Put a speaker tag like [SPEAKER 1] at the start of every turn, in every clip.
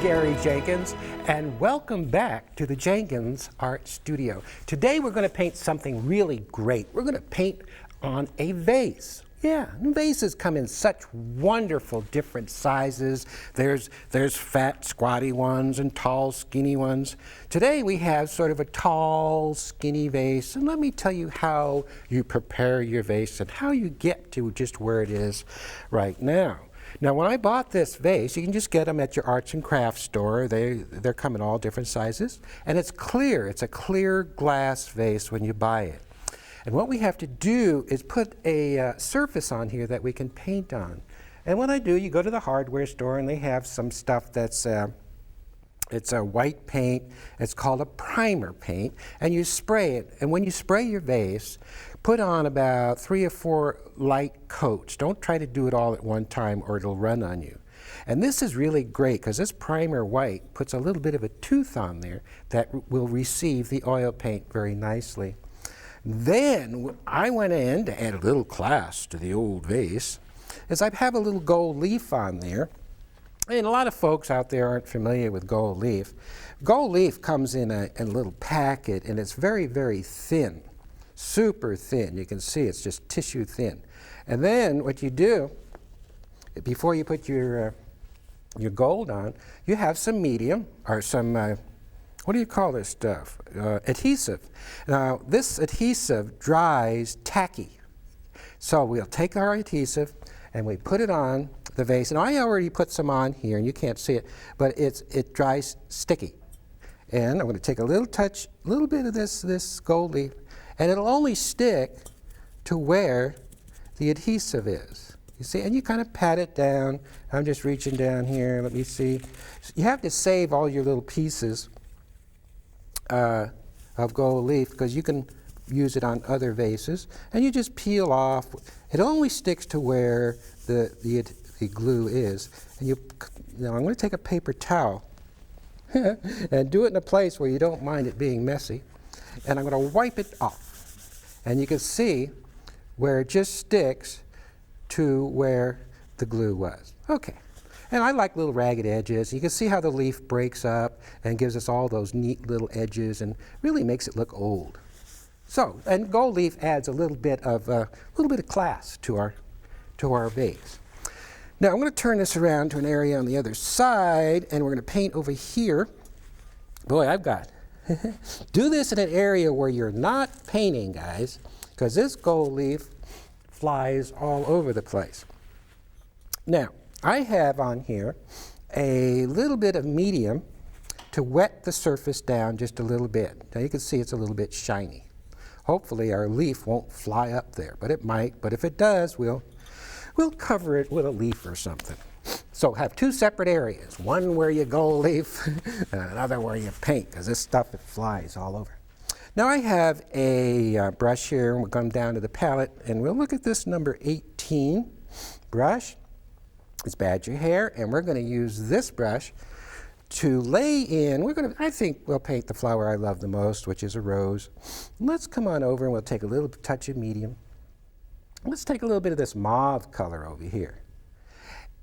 [SPEAKER 1] Gary Jenkins, and welcome back to the Jenkins Art Studio. Today we're going to paint something really great. We're going to paint on a vase. Yeah, vases come in such wonderful different sizes. There's fat, squatty ones and tall, skinny ones. Today we have sort of a tall, skinny vase, and let me tell you how you prepare your vase and how you get to just where it is right now. Now, when I bought this vase, you can just get them at your arts and crafts store. They're come in all different sizes, and it's clear. It's a clear glass vase when you buy it. And what we have to do is put a surface on here that we can paint on. And what I do, you go to the hardware store and they have some stuff that's it's a white paint. It's called a primer paint, and you spray it. And when you spray your vase, put on about 3 or 4 light coats. Don't try to do it all at one time or it'll run on you. And this is really great because this primer white puts a little bit of a tooth on there that will receive the oil paint very nicely. Then I went in to add a little class to the old vase, is I have a little gold leaf on there. And a lot of folks out there aren't familiar with gold leaf. Gold leaf comes in a little packet, and it's very, very thin, super thin. You can see it's just tissue thin. And then what you do, before you put your gold on, you have some medium, or some what do you call this stuff? Adhesive. Now, this adhesive dries tacky. So we'll take our adhesive and we put it on the vase. And I already put some on here, and you can't see it, but it dries sticky. And I'm going to take a little bit of this gold leaf, and it'll only stick to where the adhesive is. You see, and you kind of pat it down. I'm just reaching down here. Let me see. You have to save all your little pieces of gold leaf because you can use it on other vases, and you just peel off. It only sticks to where the glue is. And now I'm going to take a paper towel and do it in a place where you don't mind it being messy, and I'm going to wipe it off. And you can see where it just sticks to where the glue was. Okay. And I like little ragged edges. You can see how the leaf breaks up and gives us all those neat little edges and really makes it look old. So, and gold leaf adds a little bit of class to our vase. Now I'm going to turn this around to an area on the other side, and we're going to paint over here. Boy, I've got do this in an area where you're not painting, guys, because this gold leaf flies all over the place. Now, I have on here a little bit of medium to wet the surface down just a little bit. Now you can see it's a little bit shiny. Hopefully our leaf won't fly up there, but it might. But if it does, we'll cover it with a leaf or something. So have 2 separate areas, one where you gold leaf and another where you paint, because this stuff, it flies all over. Now I have a brush here, and we'll come down to the palette, and we'll look at this number 18 brush. It's badger hair, and we're going to use this brush to lay in. I think we'll paint the flower I love the most, which is a rose. Let's come on over and we'll take a little touch of medium. Let's take a little bit of this mauve color over here.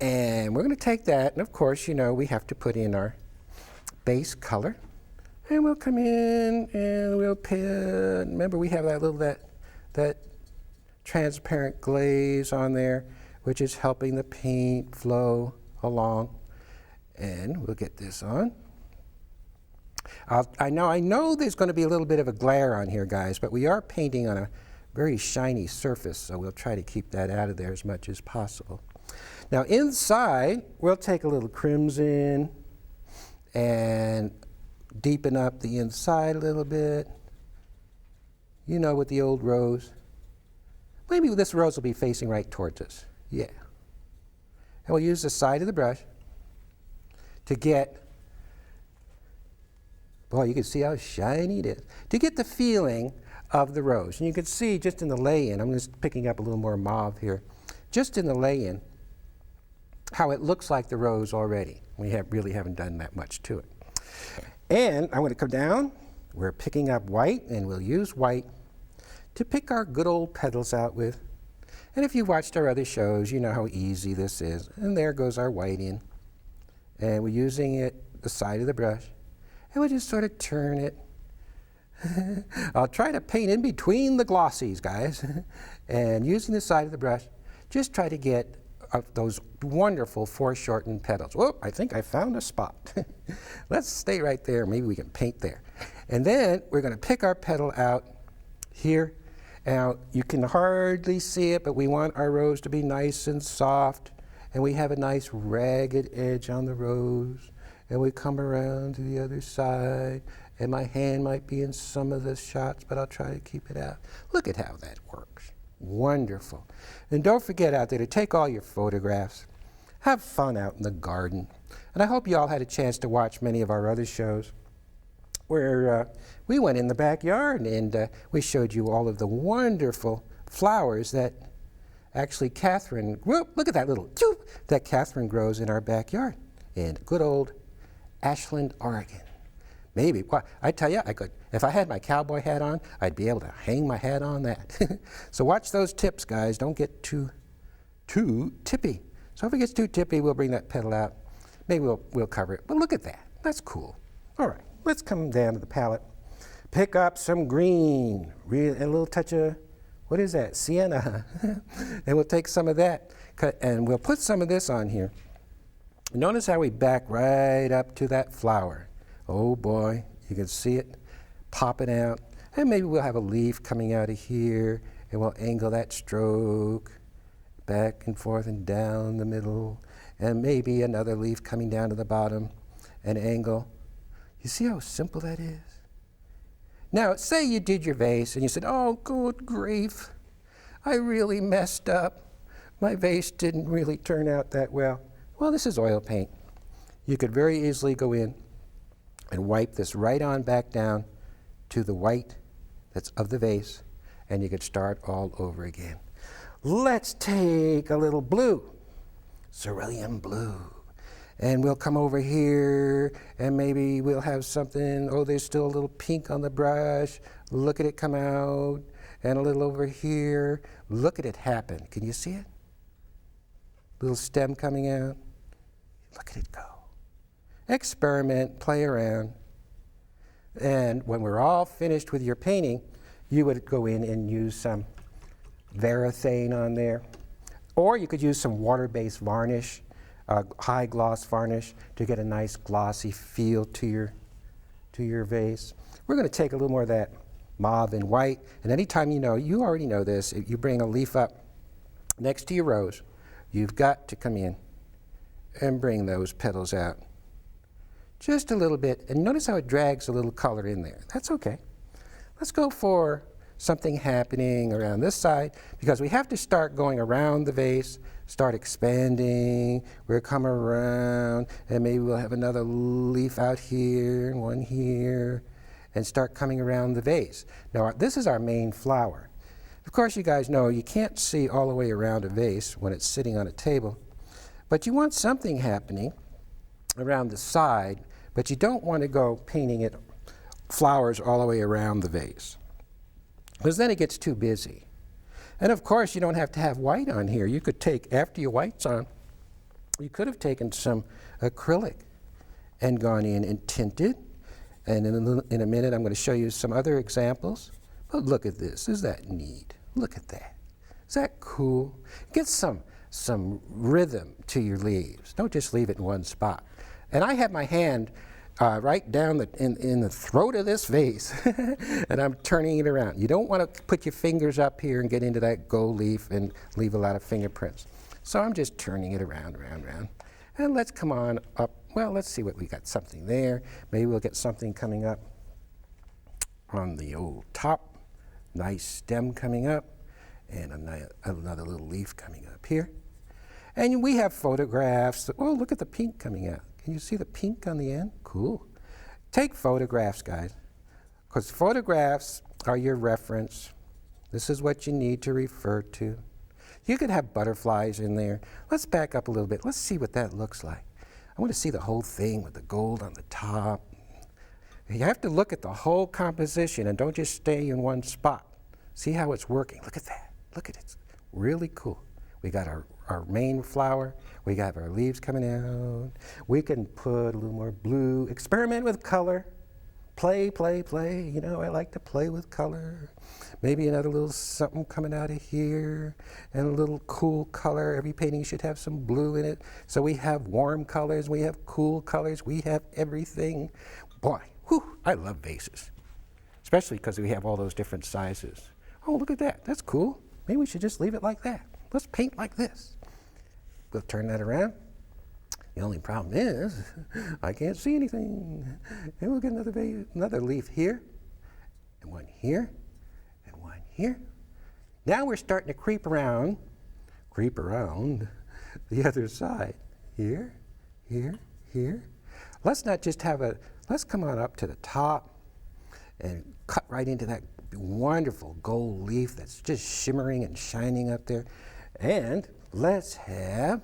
[SPEAKER 1] And we're going to take that, and of course, you know, we have to put in our base color. And we'll come in and we'll pin. Remember, we have that transparent glaze on there, which is helping the paint flow along. And we'll get this on. I know there's going to be a little bit of a glare on here, guys, but we are painting on a very shiny surface, so we'll try to keep that out of there as much as possible. Now inside, we'll take a little crimson and deepen up the inside a little bit. You know, with the old rose. Maybe this rose will be facing right towards us. Yeah. And we'll use the side of the brush to get, boy, you can see how shiny it is, to get the feeling of the rose. And you can see just in the lay-in, I'm just picking up a little more mauve here, just in the lay-in, how it looks like the rose already. We really haven't done that much to it. And I'm going to come down. We're picking up white, and we'll use white to pick our good old petals out with. And if you watched our other shows, you know how easy this is. And there goes our white in. And we're using it the side of the brush, and we'll just sort of turn it. I'll try to paint in between the glossies, guys. And using the side of the brush, just try to get those wonderful foreshortened petals. Whoop, I think I found a spot. Let's stay right there. Maybe we can paint there. And then we're going to pick our petal out here. Now, you can hardly see it, but we want our rose to be nice and soft. And we have a nice ragged edge on the rose. And we come around to the other side. And my hand might be in some of the shots, but I'll try to keep it out. Look at how that works. Wonderful. And don't forget out there to take all your photographs. Have fun out in the garden. And I hope you all had a chance to watch many of our other shows where we went in the backyard and we showed you all of the wonderful flowers that actually Kathwren, whoop, look at that little choop, that Kathwren grows in our backyard in good old Ashland, Oregon. Maybe, well, I tell you, I could, if I had my cowboy hat on, I'd be able to hang my hat on that. So watch those tips, guys. Don't get too tippy. So if it gets too tippy, we'll bring that petal out. Maybe we'll cover it. But look at that. That's cool. All right, let's come down to the palette. Pick up some green, a little touch of, what is that, sienna. And we'll take some of that, and we'll put some of this on here. Notice how we back right up to that flower. Oh boy, you can see it popping out. And maybe we'll have a leaf coming out of here, and we'll angle that stroke back and forth and down the middle, and maybe another leaf coming down to the bottom, and angle. You see how simple that is? Now, say you did your vase, and you said, oh, good grief, I really messed up. My vase didn't really turn out that well. Well, this is oil paint. You could very easily go in and wipe this right on back down to the white that's of the vase, and you could start all over again. Let's take a little blue, cerulean blue, and we'll come over here, and maybe we'll have something, oh, there's still a little pink on the brush. Look at it come out, and a little over here. Look at it happen. Can you see it? Little stem coming out. Look at it go. Experiment, play around, and when we're all finished with your painting, you would go in and use some Vase on there, or you could use some water-based varnish, high gloss varnish, to get a nice glossy feel to your vase. We're going to take a little more of that mauve and white, and anytime you already know this, if you bring a leaf up next to your rose, you've got to come in and bring those petals out. Just a little bit, and notice how it drags a little color in there. That's okay. Let's go for something happening around this side, because we have to start going around the vase, start expanding. We'll come around, and maybe we'll have another leaf out here, and one here, and start coming around the vase. Now, this is our main flower. Of course, you guys know you can't see all the way around a vase when it's sitting on a table, but you want something happening around the side, but you don't want to go painting it flowers all the way around the vase, because then it gets too busy. And of course, you don't have to have white on here. You could take, after your white's on, you could have taken some acrylic and gone in and tinted. And in a minute, I'm going to show you some other examples. But look at this. Isn't that neat? Look at that. Is that cool? Get some rhythm to your leaves. Don't just leave it in one spot. And I have my hand right down in the throat of this vase, and I'm turning it around. You don't want to put your fingers up here and get into that gold leaf and leave a lot of fingerprints. So I'm just turning it around. And let's come on up. Well, let's see what we got. Something there. Maybe we'll get something coming up on the old top. Nice stem coming up, and another little leaf coming up here. And we have photographs. Oh, look at the pink coming out. Can you see the pink on the end? Cool. Take photographs, guys, because photographs are your reference. This is what you need to refer to. You could have butterflies in there. Let's back up a little bit. Let's see what that looks like. I want to see the whole thing with the gold on the top. You have to look at the whole composition and don't just stay in one spot. See how it's working. Look at that. Look at it. It's really cool. We got our our main flower. We got our leaves coming out. We can put a little more blue. Experiment with color. Play, play, play. You know, I like to play with color. Maybe another little something coming out of here, and a little cool color. Every painting should have some blue in it. So we have warm colors, we have cool colors, we have everything. Boy, whew, I love vases, especially because we have all those different sizes. Oh, look at that, that's cool. Maybe we should just leave it like that. Let's paint like this. We'll turn that around. The only problem is, I can't see anything. And we'll get another leaf here, and one here, and one here. Now we're starting to creep around the other side. Here, here, here. Let's not just let's come on up to the top and cut right into that wonderful gold leaf that's just shimmering and shining up there. And let's have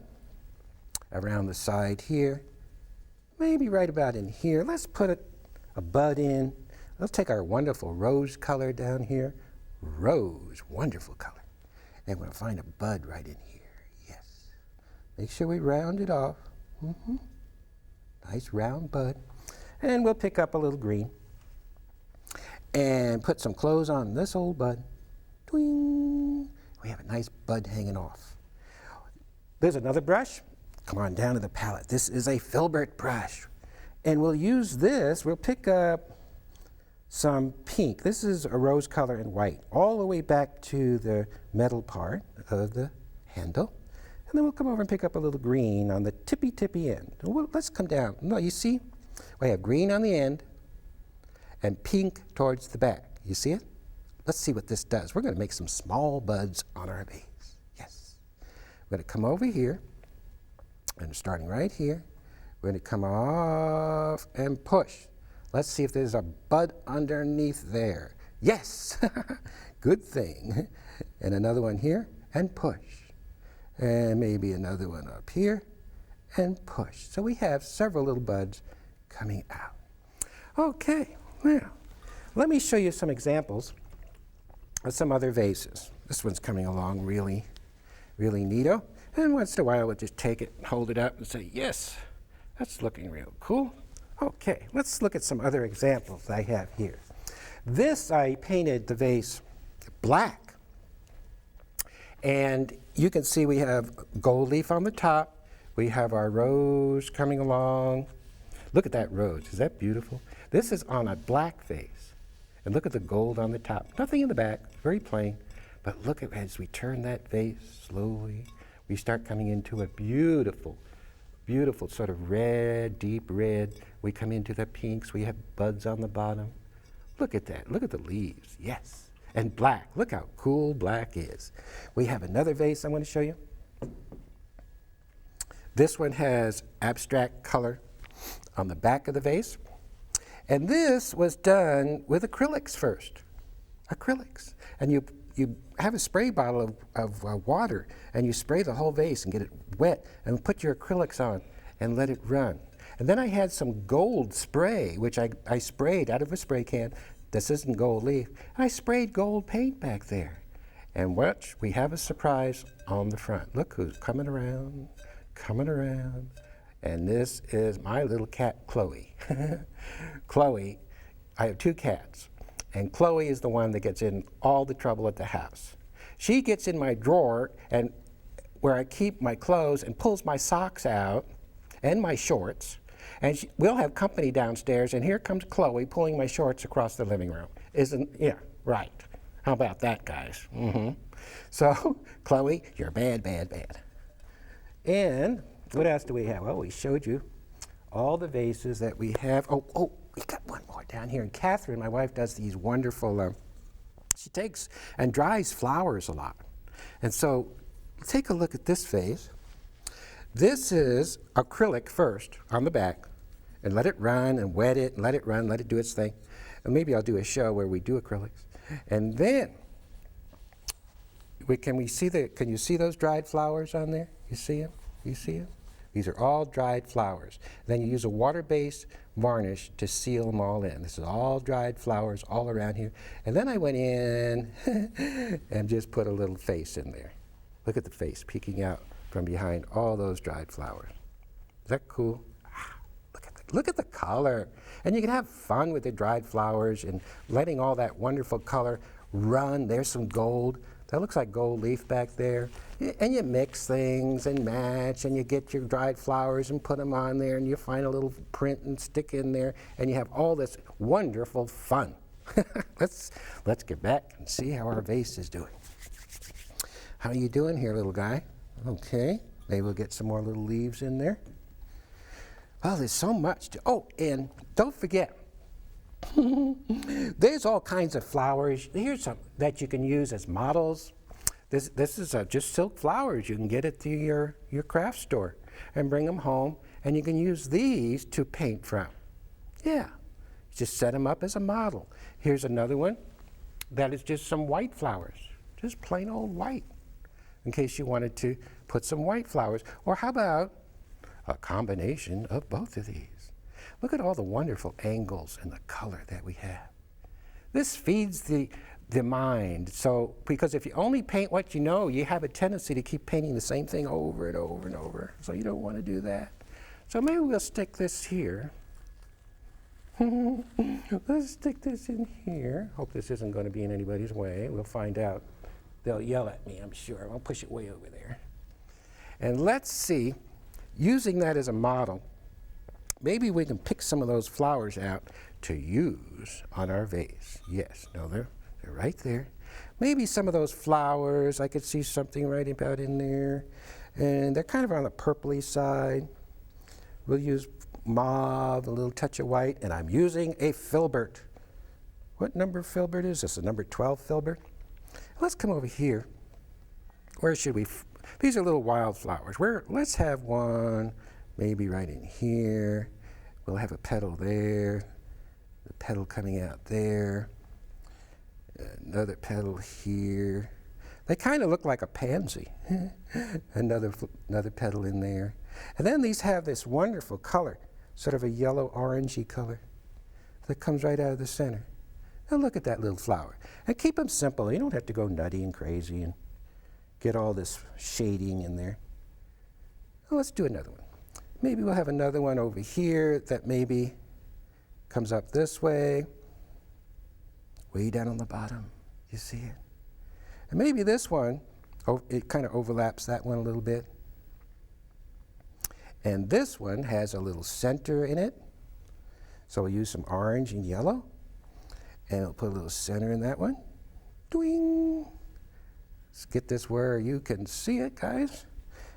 [SPEAKER 1] around the side here, maybe right about in here. Let's put a bud in. Let's take our wonderful rose color down here. Rose, wonderful color. And we'll find a bud right in here, yes. Make sure we round it off. Nice round bud. And we'll pick up a little green and put some clothes on this old bud. Twing. We have a nice bud hanging off. There's another brush. Come on down to the palette. This is a filbert brush. And we'll use this, we'll pick up some pink. This is a rose color and white, all the way back to the metal part of the handle. And then we'll come over and pick up a little green on the tippy end. Well, let's come down. No, you see? We have green on the end and pink towards the back. You see it? Let's see what this does. We're going to make some small buds on our vase. Yes. We're going to come over here. And starting right here, we're going to come off and push. Let's see if there's a bud underneath there. Yes, good thing. And another one here, and push. And maybe another one up here, and push. So we have several little buds coming out. Okay, now, let me show you some examples of some other vases. This one's coming along really, really neato. And once in a while, we'll just take it, hold it up, and say, yes, that's looking real cool. Okay, let's look at some other examples I have here. This, I painted the vase black. And you can see we have gold leaf on the top. We have our rose coming along. Look at that rose. Is that beautiful? This is on a black vase. And look at the gold on the top. Nothing in the back, very plain. But look at as we turn that vase slowly, we start coming into a beautiful, beautiful sort of red, deep red. We come into the pinks. We have buds on the bottom. Look at that. Look at the leaves. Yes. And black. Look how cool black is. We have another vase I want to show you. This one has abstract color on the back of the vase. And this was done with acrylics first. Acrylics. And you have a spray bottle of water, and you spray the whole vase and get it wet, and put your acrylics on and let it run. And then I had some gold spray, which I sprayed out of a spray can. This isn't gold leaf. And I sprayed gold paint back there. And watch, we have a surprise on the front. Look who's coming around, coming around. And this is my little cat, Chloe. Chloe, I have two cats. And Chloe is the one that gets in all the trouble at the house. She gets in my drawer and where I keep my clothes and pulls my socks out and my shorts. And we'll have company downstairs, and here comes Chloe pulling my shorts across the living room. Yeah, right. How about that, guys? So, Chloe, you're bad, bad, bad. And what else do we have? Well, we showed you all the vases that we have. Oh, we got one more down here. And Kathwren, my wife, does these wonderful, she takes and dries flowers a lot. And so take a look at this vase. This is acrylic first on the back, and let it run and wet it and let it run, let it do its thing. And maybe I'll do a show where we do acrylics. And then, can you see those dried flowers on there? You see them? You see them? These are all dried flowers. Then you use a water-based varnish to seal them all in. This is all dried flowers all around here. And then I went in and just put a little face in there. Look at the face peeking out from behind all those dried flowers. Is that cool? Look at the color. And you can have fun with the dried flowers and letting all that wonderful color run. There's some gold. That looks like gold leaf back there. And you mix things and match, and you get your dried flowers and put them on there, and you find a little print and stick in there, and you have all this wonderful fun. Let's get back and see how our vase is doing. How are you doing here, little guy? Okay, maybe we'll get some more little leaves in there. Oh, there's so much to, oh, and don't forget, there's all kinds of flowers. Here's some that you can use as models. This is just silk flowers. You can get it to your craft store and bring them home, and you can use these to paint from. Yeah, just set them up as a model. Here's another one that is just some white flowers, just plain old white, in case you wanted to put some white flowers. Or how about a combination of both of these? Look at all the wonderful angles and the color that we have. This feeds the mind. So, because if you only paint what you know, you have a tendency to keep painting the same thing over and over and over. So you don't want to do that. So maybe we'll stick this here. Let's stick this in here. Hope this isn't going to be in anybody's way. We'll find out. They'll yell at me, I'm sure. I'll push it way over there. And let's see, using that as a model, maybe we can pick some of those flowers out to use on our vase. Yes, no, they're right there. Maybe some of those flowers, I could see something right about in there. And they're kind of on the purpley side. We'll use mauve, a little touch of white, and I'm using a filbert. What number filbert is this? A number 12 filbert? Let's come over here. Where should we? These are little wildflowers. Let's have one maybe right in here. We'll have a petal there, the petal coming out there, another petal here. They kind of look like a pansy. another petal in there. And then these have this wonderful color, sort of a yellow orangey color that comes right out of the center. Now look at that little flower. And keep them simple. You don't have to go nutty and crazy and get all this shading in there. Well, let's do another one. Maybe we'll have another one over here that maybe comes up this way, way down on the bottom. You see it? And maybe this one, it kind of overlaps that one a little bit. And this one has a little center in it. So we'll use some orange and yellow. And we'll put a little center in that one. Doing. Let's get this where you can see it, guys.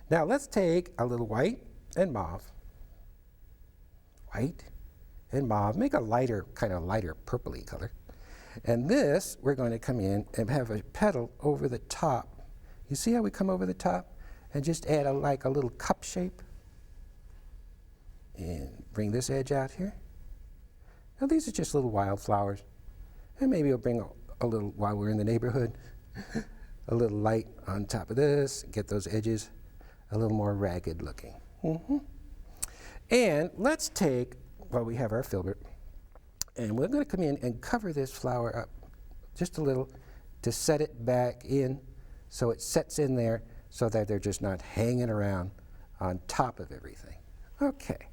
[SPEAKER 1] Now let's take a little white and mauve. White and mauve. Make a lighter, kind of lighter purpley color. And this, we're going to come in and have a petal over the top. You see how we come over the top? And just add like a little cup shape. And bring this edge out here. Now these are just little wildflowers. And maybe we'll bring a little, while we're in the neighborhood, a little light on top of this, get those edges a little more ragged looking. And let's take, well, we have our filbert, and we're going to come in and cover this flower up just a little to set it back in so it sets in there so that they're just not hanging around on top of everything. Okay.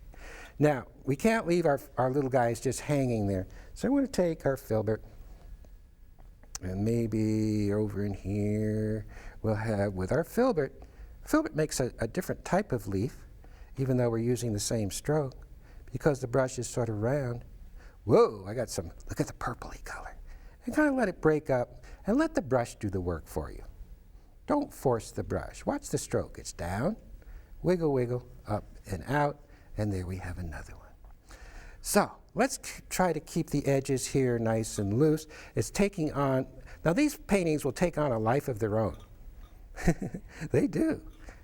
[SPEAKER 1] Now, we can't leave our little guys just hanging there. So I'm going to take our filbert, and maybe over in here we'll have, with our filbert makes a different type of leaf, even though we're using the same stroke, because the brush is sort of round. Whoa, I got some, look at the purpley color. And kind of let it break up, and let the brush do the work for you. Don't force the brush. Watch the stroke. It's down, wiggle, wiggle, up and out, and there we have another one. So let's try to keep the edges here nice and loose. It's taking on, now these paintings will take on a life of their own. They do.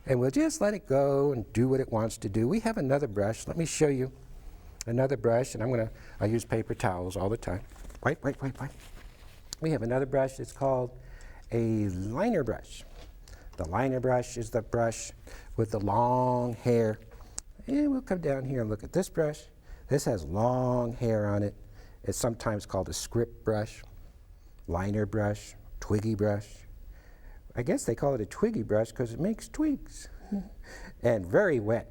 [SPEAKER 1] And we'll just let it go and do what it wants to do. We have another brush. Let me show you another brush, and I use paper towels all the time. Wipe. We have another brush. It's called a liner brush. The liner brush is the brush with the long hair. And we'll come down here and look at this brush. This has long hair on it. It's sometimes called a script brush, liner brush, twiggy brush. I guess they call it a twiggy brush because it makes twigs. And very wet.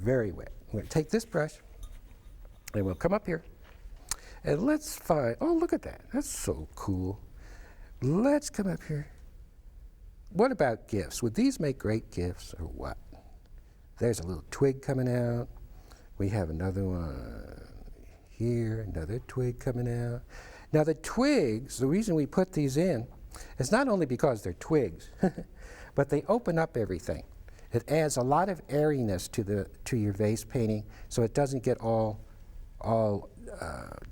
[SPEAKER 1] Very wet. I'm going to take this brush and we'll come up here and let's find, oh, look at that. That's so cool. Let's come up here. What about gifts? Would these make great gifts or what? There's a little twig coming out. We have another one here, another twig coming out. Now the twigs, the reason we put these in is not only because they're twigs, but they open up everything. It adds a lot of airiness to your vase painting, so it doesn't get all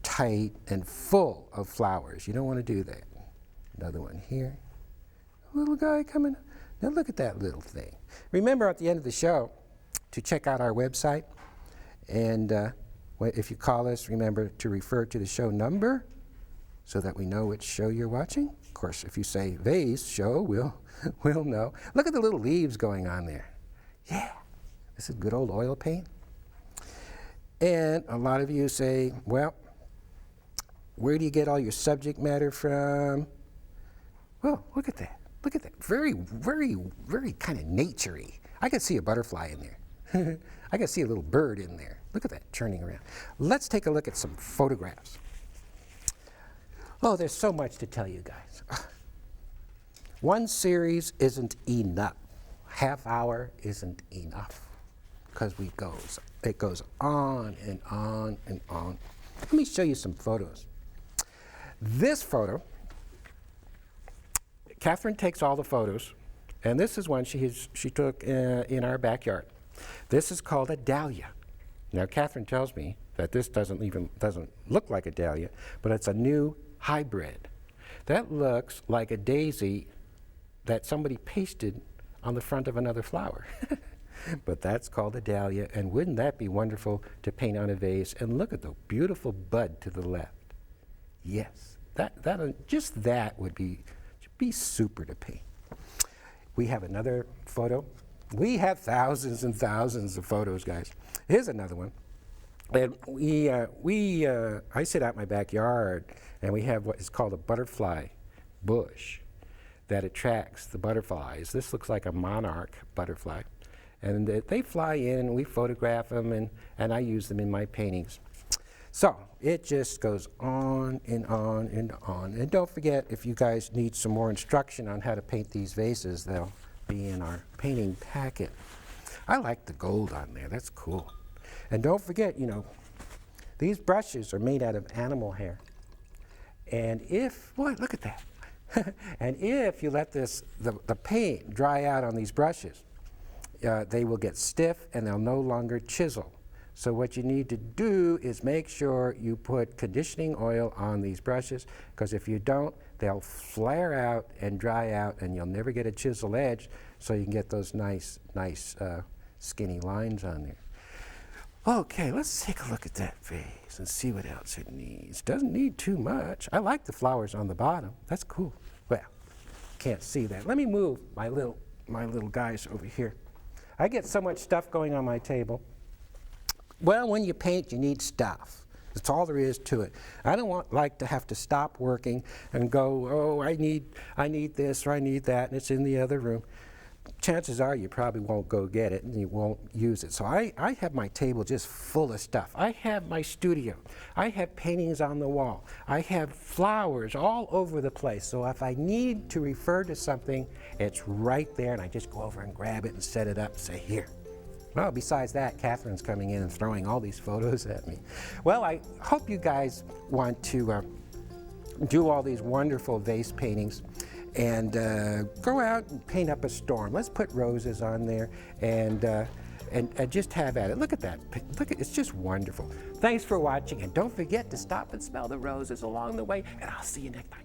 [SPEAKER 1] tight and full of flowers. You don't want to do that. Another one here. Little guy coming. Now look at that little thing. Remember at the end of the show to check out our website, and if you call us, remember to refer to the show number so that we know which show you're watching. Of course, if you say Vase show, we'll know. Look at the little leaves going on there. Yeah, this is good old oil paint. And a lot of you say, well, where do you get all your subject matter from? Well, look at that. Look at that. Very, very, very kind of nature-y. I can see a butterfly in there. I can see a little bird in there. Look at that turning around. Let's take a look at some photographs. Oh, there's so much to tell you guys. One series isn't enough. Half hour isn't enough because it goes on and on and on. Let me show you some photos. This photo, Kathwren takes all the photos, and this is one she took in our backyard. This is called a dahlia. Now Kathwren tells me that this doesn't look like a dahlia, but it's a new hybrid. That looks like a daisy that somebody pasted on the front of another flower. But that's called a dahlia, and wouldn't that be wonderful to paint on a vase? And look at the beautiful bud to the left. Yes, just that would be super to paint. We have another photo. We have thousands and thousands of photos, guys. Here's another one. And I sit out in my backyard, and we have what is called a butterfly bush that attracts the butterflies. This looks like a monarch butterfly. And they fly in, and we photograph them, and I use them in my paintings. So it just goes on and on and on. And don't forget, if you guys need some more instruction on how to paint these vases, they'll be in our painting packet. I like the gold on there. That's cool. And don't forget, these brushes are made out of animal hair. And look at that. And if you let the paint dry out on these brushes, they will get stiff and they'll no longer chisel. So what you need to do is make sure you put conditioning oil on these brushes, because if you don't, they'll flare out and dry out and you'll never get a chisel edge, so you can get those nice skinny lines on there. Okay, let's take a look at that vase and see what else it needs. Doesn't need too much. I like the flowers on the bottom. That's cool. Well, can't see that. Let me move my little guys over here. I get so much stuff going on my table. Well, when you paint, you need stuff. That's all there is to it. I don't like to have to stop working and go, oh, I need this or I need that, and it's in the other room. Chances are you probably won't go get it and you won't use it. So I have my table just full of stuff. I have my studio. I have paintings on the wall. I have flowers all over the place. So if I need to refer to something, it's right there, and I just go over and grab it and set it up and say, here. Well, besides that, Kathwren's coming in and throwing all these photos at me. Well, I hope you guys want to do all these wonderful vase paintings and go out and paint up a storm. Let's put roses on there and just have at it. Look at that. It's just wonderful. Thanks for watching, and don't forget to stop and smell the roses along the way, and I'll see you next time.